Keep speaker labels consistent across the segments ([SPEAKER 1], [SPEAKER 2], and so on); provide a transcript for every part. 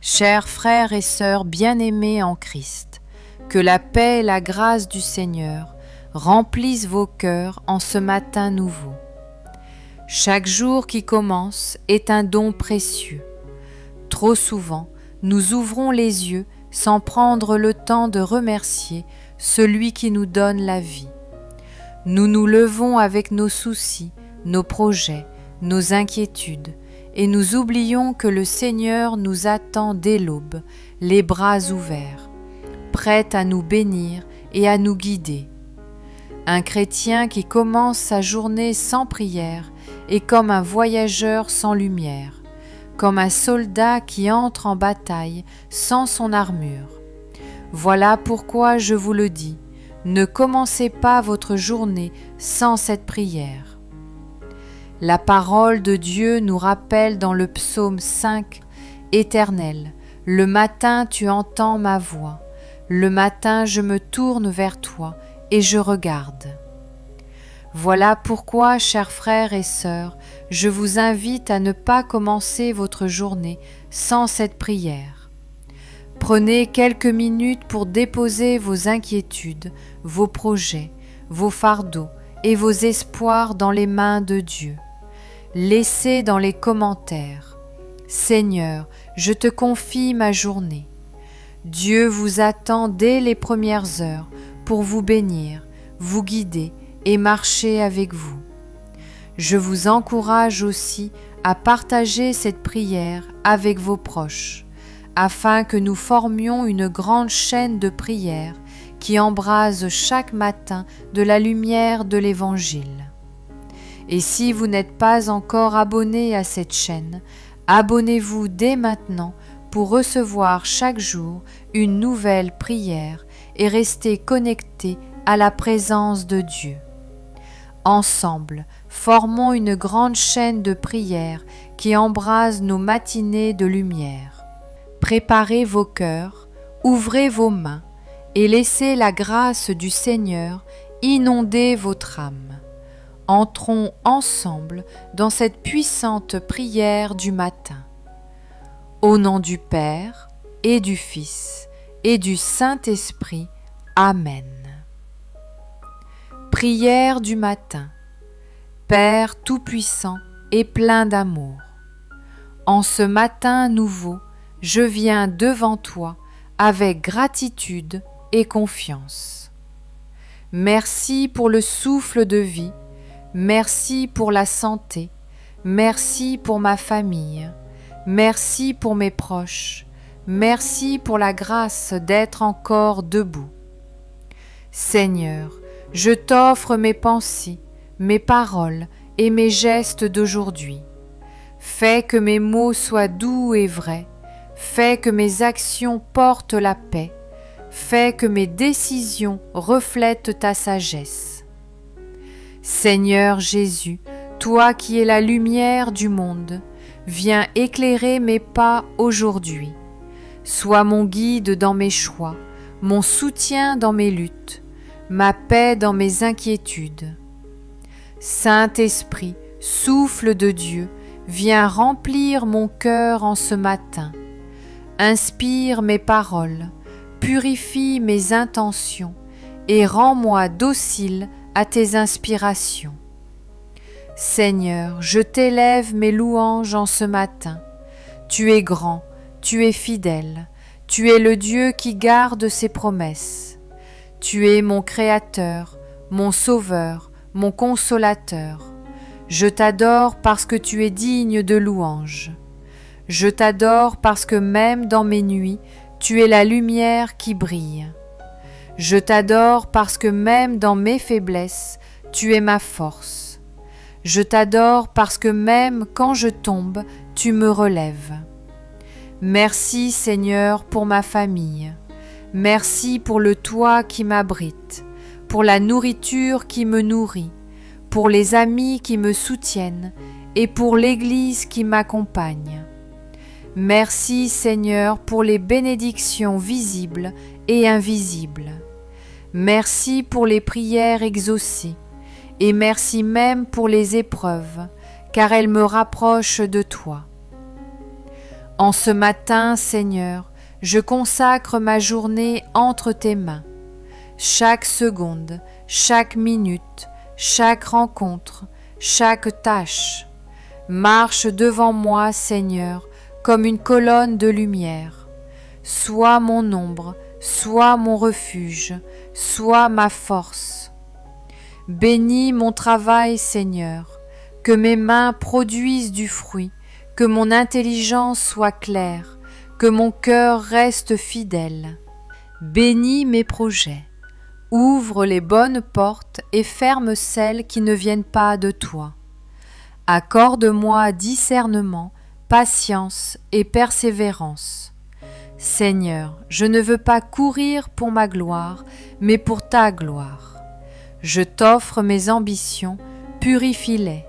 [SPEAKER 1] Chers frères et sœurs bien-aimés en Christ, que la paix et la grâce du Seigneur remplissent vos cœurs en ce matin nouveau. Chaque jour qui commence est un don précieux. Trop souvent, nous ouvrons les yeux sans prendre le temps de remercier celui qui nous donne la vie. Nous nous levons avec nos soucis, nos projets, nos inquiétudes, et nous oublions que le Seigneur nous attend dès l'aube, les bras ouverts, prêt à nous bénir et à nous guider. Un chrétien qui commence sa journée sans prière est comme un voyageur sans lumière, comme un soldat qui entre en bataille sans son armure. Voilà pourquoi je vous le dis, ne commencez pas votre journée sans cette prière. La parole de Dieu nous rappelle dans le psaume 5, « Éternel, le matin tu entends ma voix, le matin je me tourne vers toi et je regarde. » Voilà pourquoi, chers frères et sœurs, je vous invite à ne pas commencer votre journée sans cette prière. Prenez quelques minutes pour déposer vos inquiétudes, vos projets, vos fardeaux et vos espoirs dans les mains de Dieu. Laissez dans les commentaires « Seigneur, je te confie ma journée ». Dieu vous attend dès les premières heures pour vous bénir, vous guider et marcher avec vous. Je vous encourage aussi à partager cette prière avec vos proches, afin que nous formions une grande chaîne de prières qui embrase chaque matin de la lumière de l'Évangile. Et si vous n'êtes pas encore abonné à cette chaîne, abonnez-vous dès maintenant pour recevoir chaque jour une nouvelle prière et rester connecté à la présence de Dieu. Ensemble, formons une grande chaîne de prières qui embrase nos matinées de lumière. Préparez vos cœurs, ouvrez vos mains et laissez la grâce du Seigneur inonder votre âme. Entrons ensemble dans cette puissante prière du matin. Au nom du Père et du Fils et du Saint-Esprit. Amen. Prière du matin. Père tout-puissant et plein d'amour, en ce matin nouveau, je viens devant toi avec gratitude et confiance. Merci pour le souffle de vie. Merci pour la santé, merci pour ma famille, merci pour mes proches, merci pour la grâce d'être encore debout. Seigneur, je t'offre mes pensées, mes paroles et mes gestes d'aujourd'hui. Fais que mes mots soient doux et vrais, fais que mes actions portent la paix, fais que mes décisions reflètent ta sagesse. Seigneur Jésus, toi qui es la lumière du monde, viens éclairer mes pas aujourd'hui. Sois mon guide dans mes choix, mon soutien dans mes luttes, ma paix dans mes inquiétudes. Saint-Esprit, souffle de Dieu, viens remplir mon cœur en ce matin. Inspire mes paroles, purifie mes intentions et rends-moi docile à tes inspirations. Seigneur, je t'élève mes louanges en ce matin. Tu es grand, tu es fidèle, tu es le Dieu qui garde ses promesses. Tu es mon Créateur, mon Sauveur, mon Consolateur. Je t'adore parce que tu es digne de louange. Je t'adore parce que même dans mes nuits, tu es la lumière qui brille. Je t'adore parce que même dans mes faiblesses, tu es ma force. Je t'adore parce que même quand je tombe, tu me relèves. Merci Seigneur pour ma famille. Merci pour le toit qui m'abrite, pour la nourriture qui me nourrit, pour les amis qui me soutiennent et pour l'Église qui m'accompagne. Merci Seigneur pour les bénédictions visibles et invisibles. Merci pour les prières exaucées et merci même pour les épreuves, car elles me rapprochent de toi. En ce matin, Seigneur, je consacre ma journée entre tes mains. Chaque seconde, chaque minute, chaque rencontre, chaque tâche marche devant moi, Seigneur, comme une colonne de lumière. Sois mon ombre, sois mon refuge, sois ma force. Bénis mon travail, Seigneur, que mes mains produisent du fruit, que mon intelligence soit claire, que mon cœur reste fidèle. Bénis mes projets, ouvre les bonnes portes et ferme celles qui ne viennent pas de toi. Accorde-moi discernement, patience et persévérance. Seigneur, je ne veux pas courir pour ma gloire, mais pour ta gloire. Je t'offre mes ambitions, purifie-les.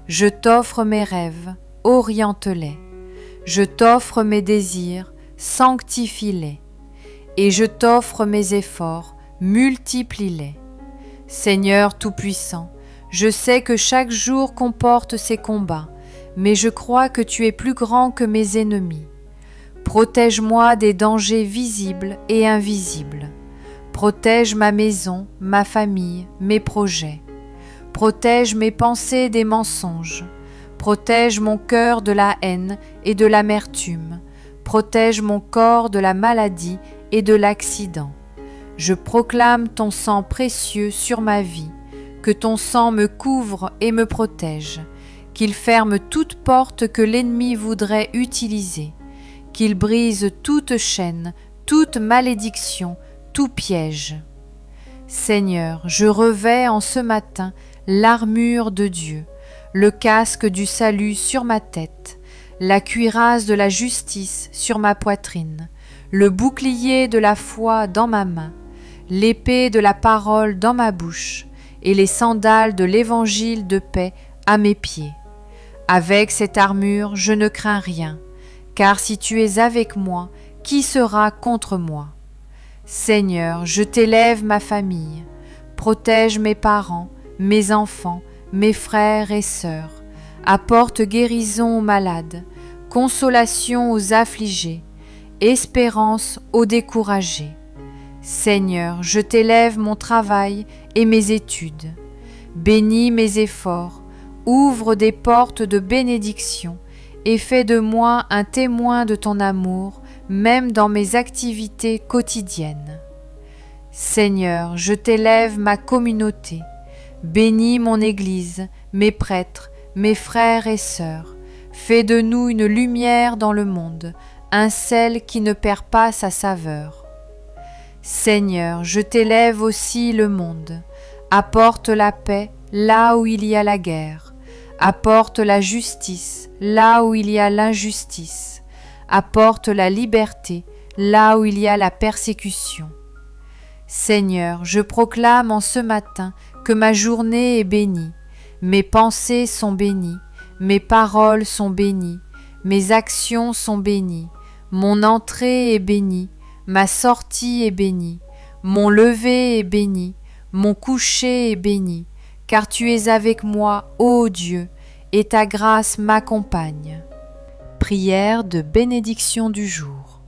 [SPEAKER 1] Je t'offre mes rêves, oriente-les. Je t'offre mes désirs, sanctifie-les. Et je t'offre mes efforts, multiplie-les. Seigneur Tout-Puissant, je sais que chaque jour comporte ses combats, mais je crois que tu es plus grand que mes ennemis. Protège-moi des dangers visibles et invisibles. Protège ma maison, ma famille, mes projets. Protège mes pensées des mensonges. Protège mon cœur de la haine et de l'amertume. Protège mon corps de la maladie et de l'accident. Je proclame ton sang précieux sur ma vie, que ton sang me couvre et me protège, qu'il ferme toute porte que l'ennemi voudrait utiliser, qu'il brise toute chaîne, toute malédiction, tout piège. Seigneur, je revais en ce matin l'armure de Dieu, le casque du salut sur ma tête, la cuirasse de la justice sur ma poitrine, le bouclier de la foi dans ma main, l'épée de la parole dans ma bouche, et les sandales de l'évangile de paix à mes pieds. Avec cette armure, je ne crains rien, car si tu es avec moi, qui sera contre moi? Seigneur, je t'élève ma famille, protège mes parents, mes enfants, mes frères et sœurs, apporte guérison aux malades, consolation aux affligés, espérance aux découragés. Seigneur, je t'élève mon travail et mes études. Bénis mes efforts, ouvre des portes de bénédiction et fais de moi un témoin de ton amour, même dans mes activités quotidiennes. Seigneur, je t'élève ma communauté. Bénis mon Église, mes prêtres, mes frères et sœurs. Fais de nous une lumière dans le monde, un sel qui ne perd pas sa saveur. Seigneur, je t'élève aussi le monde. Apporte la paix là où il y a la guerre. Apporte la justice là où il y a l'injustice. Apporte la liberté là où il y a la persécution. Seigneur, je proclame en ce matin que ma journée est bénie. Mes pensées sont bénies, mes paroles sont bénies, mes actions sont bénies, mon entrée est bénie, ma sortie est bénie, mon lever est béni, mon coucher est béni, car tu es avec moi, ô Dieu, et ta grâce m'accompagne. Prière de bénédiction du jour.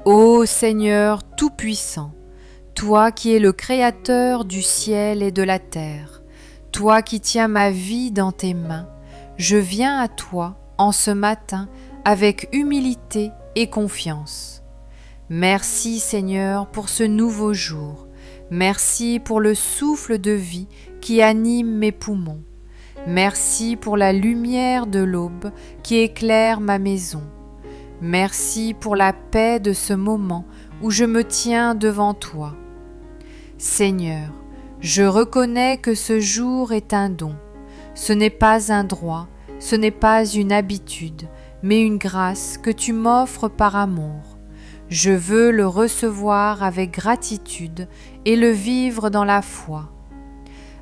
[SPEAKER 1] Ô Seigneur Tout-Puissant, toi qui es le Créateur du ciel et de la terre, toi qui tiens ma vie dans tes mains, je viens à toi en ce matin avec humilité et confiance. Merci Seigneur pour ce nouveau jour. Merci pour le souffle de vie qui anime mes poumons. Merci pour la lumière de l'aube qui éclaire ma maison. Merci pour la paix de ce moment où je me tiens devant toi. Seigneur, je reconnais que ce jour est un don. Ce n'est pas un droit, ce n'est pas une habitude, mais une grâce que tu m'offres par amour. Je veux le recevoir avec gratitude et le vivre dans la foi.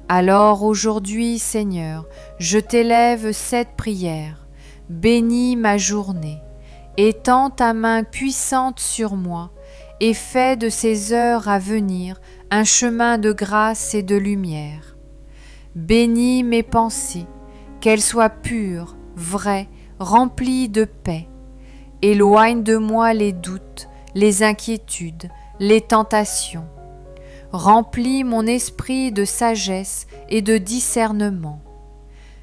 [SPEAKER 1] Alors aujourd'hui, Seigneur, je t'élève cette prière. Bénis ma journée. Étends ta main puissante sur moi et fais de ces heures à venir un chemin de grâce et de lumière. Bénis mes pensées, qu'elles soient pures, vraies, remplies de paix. Éloigne de moi les doutes, les inquiétudes, les tentations. Remplis mon esprit de sagesse et de discernement.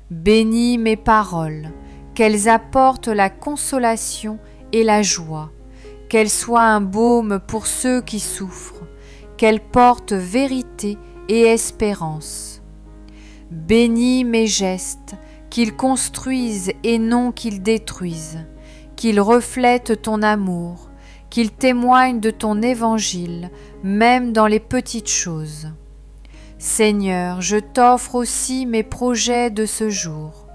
[SPEAKER 1] Bénis mes paroles, qu'elles apportent la consolation et la joie, qu'elles soient un baume pour ceux qui souffrent, qu'elles portent vérité et espérance. Bénis mes gestes, qu'ils construisent et non qu'ils détruisent, qu'ils reflètent ton amour, qu'ils témoignent de ton évangile, même dans les petites choses. Seigneur, je t'offre aussi mes projets de ce jour.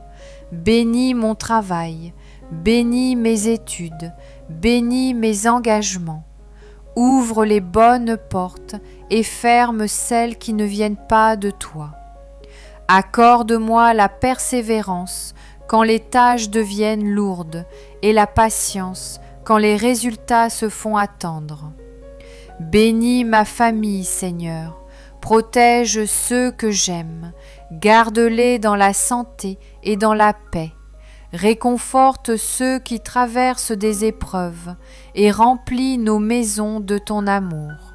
[SPEAKER 1] Bénis mon travail, bénis mes études, bénis mes engagements. Ouvre les bonnes portes et ferme celles qui ne viennent pas de toi. Accorde-moi la persévérance quand les tâches deviennent lourdes et la patience quand les résultats se font attendre. Bénis ma famille, Seigneur, protège ceux que j'aime, garde-les dans la santé et dans la paix. Réconforte ceux qui traversent des épreuves et remplis nos maisons de ton amour.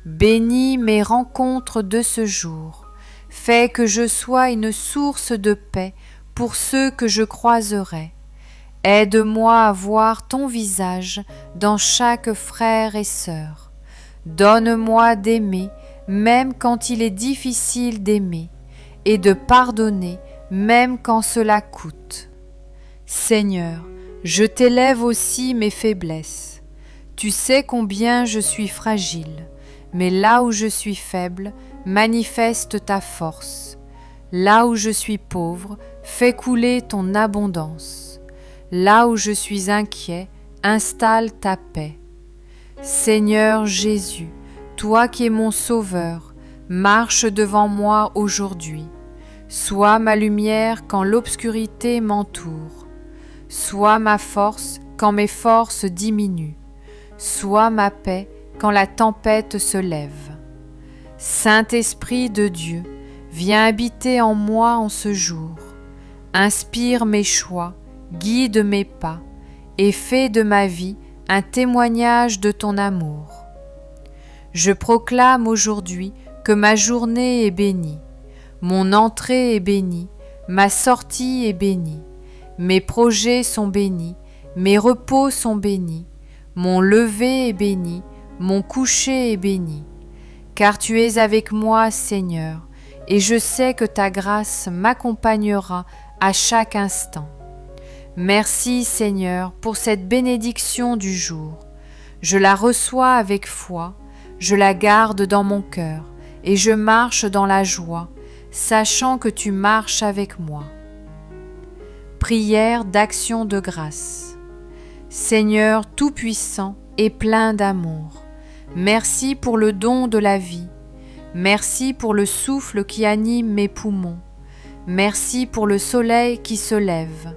[SPEAKER 1] Bénis mes rencontres de ce jour, fais que je sois une source de paix pour ceux que je croiserai. Aide-moi à voir ton visage dans chaque frère et sœur. Donne-moi d'aimer même quand il est difficile d'aimer et de pardonner même quand cela coûte. Seigneur, je t'élève aussi mes faiblesses. Tu sais combien je suis fragile, mais là où je suis faible, manifeste ta force. Là où je suis pauvre, fais couler ton abondance. Là où je suis inquiet, installe ta paix. Seigneur Jésus, toi qui es mon Sauveur, marche devant moi aujourd'hui. Sois ma lumière quand l'obscurité m'entoure. Sois ma force quand mes forces diminuent. Sois ma paix quand la tempête se lève. Saint-Esprit de Dieu, viens habiter en moi en ce jour. Inspire mes choix, guide mes pas, et fais de ma vie un témoignage de ton amour. Je proclame aujourd'hui que ma journée est bénie, mon entrée est bénie, ma sortie est bénie, mes projets sont bénis, mes repos sont bénis, mon lever est béni, mon coucher est béni. Car tu es avec moi, Seigneur, et je sais que ta grâce m'accompagnera à chaque instant. Merci, Seigneur, pour cette bénédiction du jour. Je la reçois avec foi, je la garde dans mon cœur, et je marche dans la joie, sachant que tu marches avec moi. Prière d'action de grâce. Seigneur Tout-Puissant et plein d'amour, merci pour le don de la vie, merci pour le souffle qui anime mes poumons, merci pour le soleil qui se lève,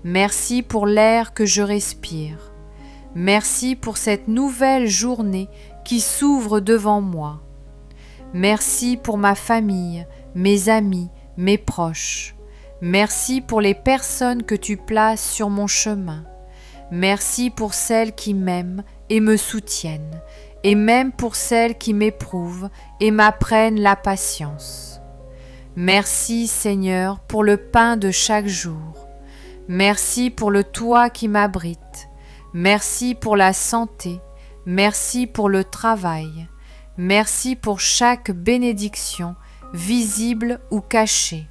[SPEAKER 1] merci pour l'air que je respire, merci pour cette nouvelle journée qui s'ouvre devant moi. Merci pour ma famille, mes amis, mes proches. Merci pour les personnes que tu places sur mon chemin. Merci pour celles qui m'aiment et me soutiennent, et même pour celles qui m'éprouvent et m'apprennent la patience. Merci, Seigneur, pour le pain de chaque jour. Merci pour le toit qui m'abrite. Merci pour la santé. Merci pour le travail. Merci pour chaque bénédiction, visible ou cachée.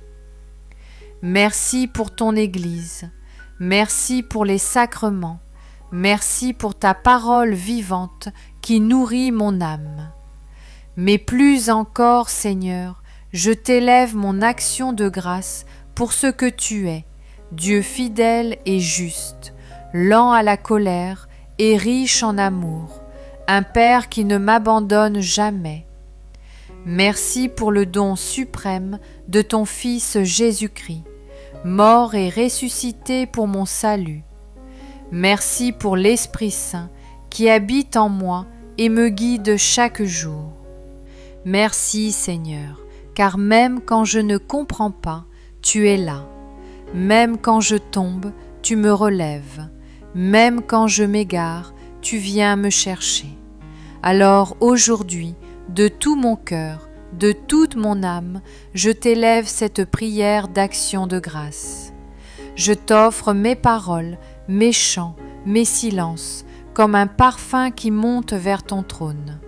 [SPEAKER 1] Merci pour ton Église. Merci pour les sacrements. Merci pour ta parole vivante qui nourrit mon âme. Mais plus encore, Seigneur, je t'élève mon action de grâce pour ce que tu es, Dieu fidèle et juste, lent à la colère et riche en amour, un Père qui ne m'abandonne jamais. Merci pour le don suprême de ton Fils Jésus-Christ, mort et ressuscité pour mon salut. Merci pour l'Esprit Saint qui habite en moi et me guide chaque jour. Merci Seigneur, car même quand je ne comprends pas, tu es là. Même quand je tombe, tu me relèves. Même quand je m'égare, tu viens me chercher. Alors aujourd'hui, de tout mon cœur, de toute mon âme, je t'élève cette prière d'action de grâce. Je t'offre mes paroles, mes chants, mes silences, comme un parfum qui monte vers ton trône.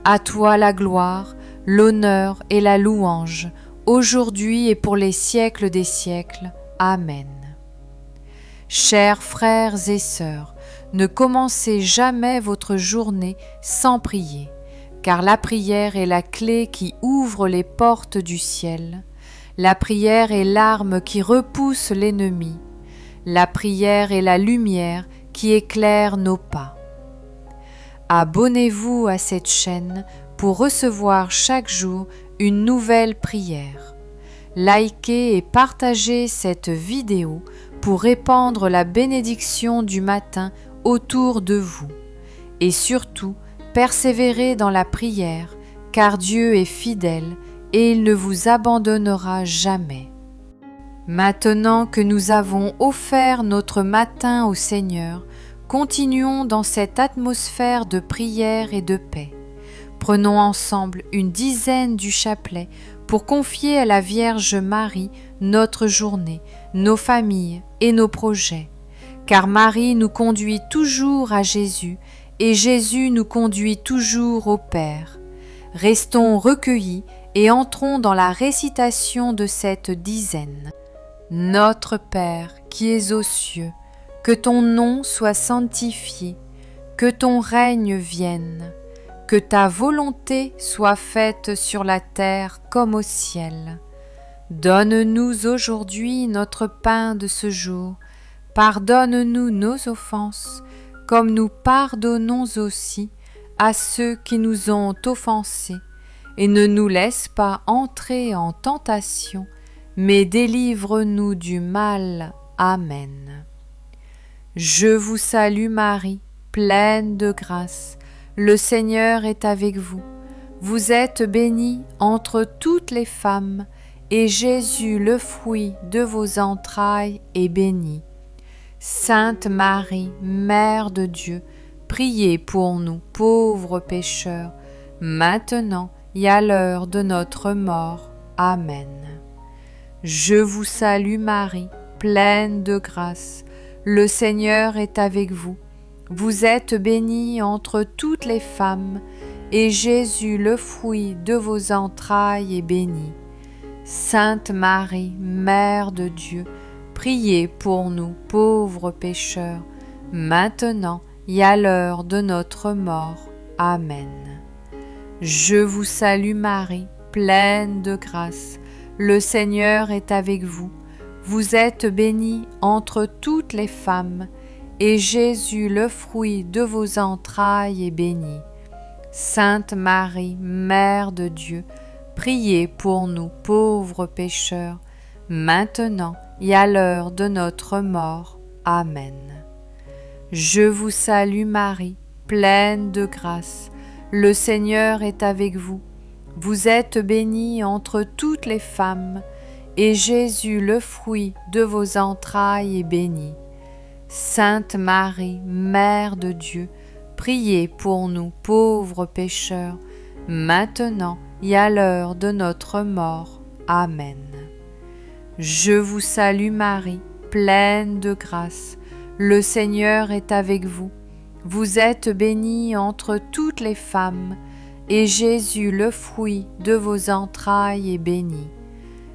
[SPEAKER 1] À toi la gloire, l'honneur et la louange, aujourd'hui et pour les siècles des siècles. Amen. Chers frères et sœurs, ne commencez jamais votre journée sans prier, car la prière est la clé qui ouvre les portes du ciel. La prière est l'arme qui repousse l'ennemi. La prière est la lumière qui éclaire nos pas. Abonnez-vous à cette chaîne pour recevoir chaque jour une nouvelle prière. Likez et partagez cette vidéo pour répandre la bénédiction du matin autour de vous. Et surtout, persévérez dans la prière, car Dieu est fidèle et il ne vous abandonnera jamais. Maintenant que nous avons offert notre matin au Seigneur, continuons dans cette atmosphère de prière et de paix. Prenons ensemble une dizaine du chapelet pour confier à la Vierge Marie notre journée, nos familles et nos projets. Car Marie nous conduit toujours à Jésus et Jésus nous conduit toujours au Père. Restons recueillis et entrons dans la récitation de cette dizaine. Notre Père qui es aux cieux, que ton nom soit sanctifié, que ton règne vienne, que ta volonté soit faite sur la terre comme au ciel. Donne-nous aujourd'hui notre pain de ce jour. Pardonne-nous nos offenses, comme nous pardonnons aussi à ceux qui nous ont offensés. Et ne nous laisse pas entrer en tentation, mais délivre-nous du mal. Amen. Je vous salue Marie, pleine de grâce. Le Seigneur est avec vous. Vous êtes bénie entre toutes les femmes, et Jésus, le fruit de vos entrailles, est béni. Sainte Marie, Mère de Dieu, priez pour nous pauvres pécheurs, maintenant et à l'heure de notre mort. Amen. Je vous salue Marie, pleine de grâce. Le Seigneur est avec vous. Vous êtes bénie entre toutes les femmes, et Jésus, le fruit de vos entrailles, est béni. Sainte Marie, Mère de Dieu, priez pour nous pauvres pécheurs, maintenant et à l'heure de notre mort. Amen. Je vous salue Marie, pleine de grâce. Le Seigneur est avec vous. Vous êtes bénie entre toutes les femmes, et Jésus, le fruit de vos entrailles, est béni. Sainte Marie, Mère de Dieu, priez pour nous pauvres pécheurs, maintenant et à l'heure de notre mort. Amen. Je vous salue Marie, pleine de grâce. Le Seigneur est avec vous. Vous êtes bénie entre toutes les femmes, et Jésus, le fruit de vos entrailles, est béni. Sainte Marie, Mère de Dieu, priez pour nous pauvres pécheurs, maintenant et à l'heure de notre mort. Amen. Je vous salue Marie, pleine de grâce. Le Seigneur est avec vous. Vous êtes bénie entre toutes les femmes, et Jésus, le fruit de vos entrailles, est béni.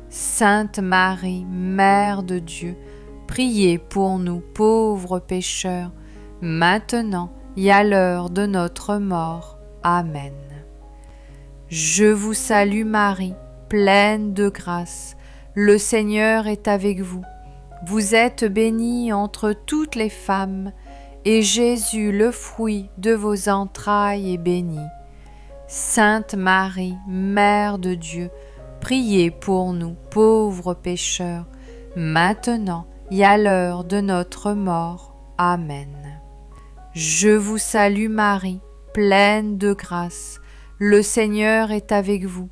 [SPEAKER 1] Sainte Marie, Mère de Dieu, priez pour nous pauvres pécheurs, maintenant et à l'heure de notre mort. Amen. Je vous salue Marie, pleine de grâce. Le Seigneur est avec vous. Vous êtes bénie entre toutes les femmes, et Jésus, le fruit de vos entrailles, est béni. Sainte Marie, Mère de Dieu, priez pour nous pauvres pécheurs, maintenant et à l'heure de notre mort. Amen. Je vous salue Marie, pleine de grâce. Le Seigneur est avec vous.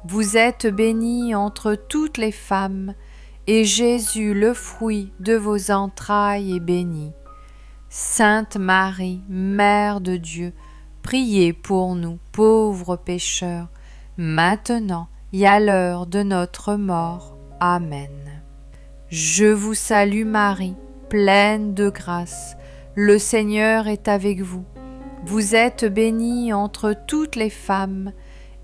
[SPEAKER 1] Vous êtes bénie entre toutes les femmes, et Jésus, le fruit de vos entrailles, est béni. Sainte Marie, Mère de Dieu, priez pour nous pauvres pécheurs, maintenant et à l'heure de notre mort. Amen. Je vous salue Marie, pleine de grâce, le Seigneur est avec vous. Vous êtes bénie entre toutes les femmes,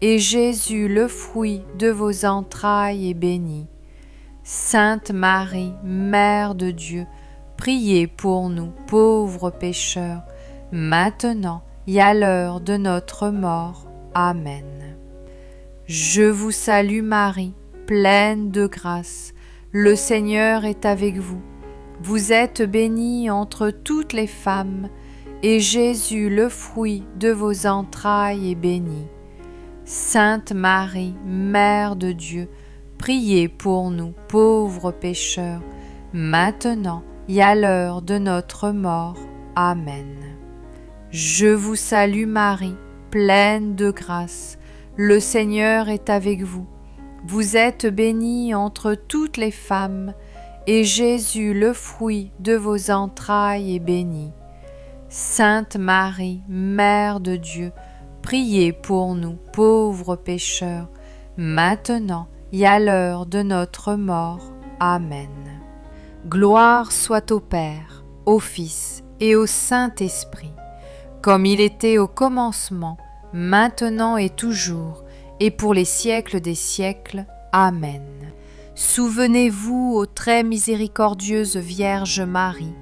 [SPEAKER 1] et Jésus, le fruit de vos entrailles, est béni. Sainte Marie, Mère de Dieu, priez pour nous pauvres pécheurs, maintenant et à l'heure de notre mort. Amen. Je vous salue Marie, pleine de grâce, le Seigneur est avec vous. Vous êtes bénie entre toutes les femmes, et Jésus, le fruit de vos entrailles, est béni. Sainte Marie, Mère de Dieu, priez pour nous pauvres pécheurs, maintenant et à l'heure de notre mort. Amen. Je vous salue Marie, pleine de grâce, le Seigneur est avec vous. Vous êtes bénie entre toutes les femmes, et Jésus, le fruit de vos entrailles, est béni. Sainte Marie, Mère de Dieu, priez pour nous pauvres pécheurs, maintenant et à l'heure de notre mort. Amen. Gloire soit au Père, au Fils et au Saint-Esprit, comme il était au commencement, maintenant et toujours, et pour les siècles des siècles. Amen. Souvenez-vous, ô très miséricordieuse Vierge Marie,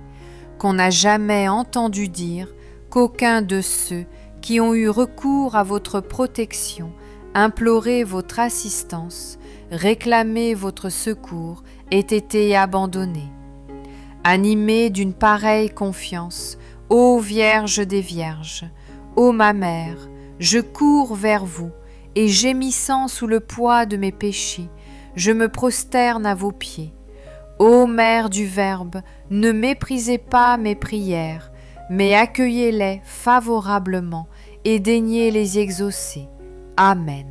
[SPEAKER 1] qu'on n'a jamais entendu dire qu'aucun de ceux qui ont eu recours à votre protection, imploré votre assistance, réclamé votre secours, ait été abandonné. Animée d'une pareille confiance, ô Vierge des Vierges, ô ma Mère, je cours vers vous, et gémissant sous le poids de mes péchés, je me prosterne à vos pieds. Ô Mère du Verbe, ne méprisez pas mes prières, mais accueillez-les favorablement et daignez les exaucer. Amen.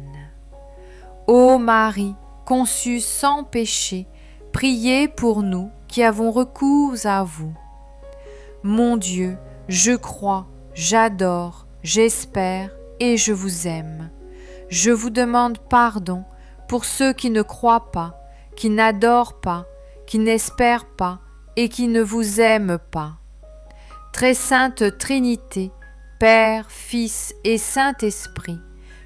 [SPEAKER 1] Ô Marie, conçue sans péché, priez pour nous qui avons recours à vous. Mon Dieu, je crois, j'adore, j'espère et je vous aime. Je vous demande pardon pour ceux qui ne croient pas, qui n'adorent pas, qui n'espèrent pas et qui ne vous aiment pas. Très sainte Trinité, Père, Fils et Saint-Esprit,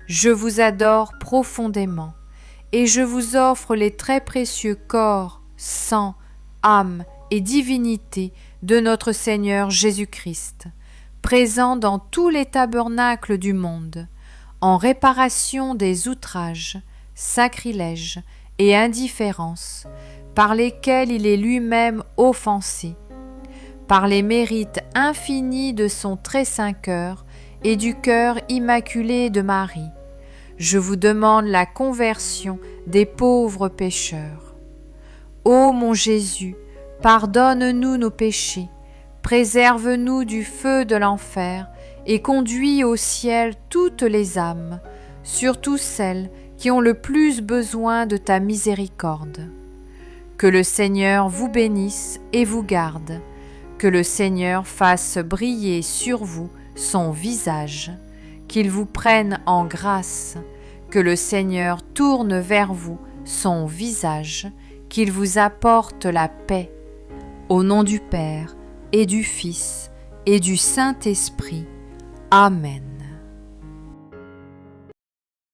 [SPEAKER 1] je vous adore profondément et je vous offre les très précieux corps, sang, âme et divinité de notre Seigneur Jésus-Christ, présent dans tous les tabernacles du monde, en réparation des outrages, sacrilèges et indifférences par lesquels il est lui-même offensé, par les mérites infinis de son très saint cœur et du cœur immaculé de Marie. Je vous demande la conversion des pauvres pécheurs. Ô mon Jésus, pardonne-nous nos péchés, préserve-nous du feu de l'enfer et conduis au ciel toutes les âmes, surtout celles qui ont le plus besoin de ta miséricorde. Que le Seigneur vous bénisse et vous garde, que le Seigneur fasse briller sur vous son visage, qu'il vous prenne en grâce, que le Seigneur tourne vers vous son visage, qu'il vous apporte la paix. Au nom du Père et du Fils et du Saint-Esprit. Amen.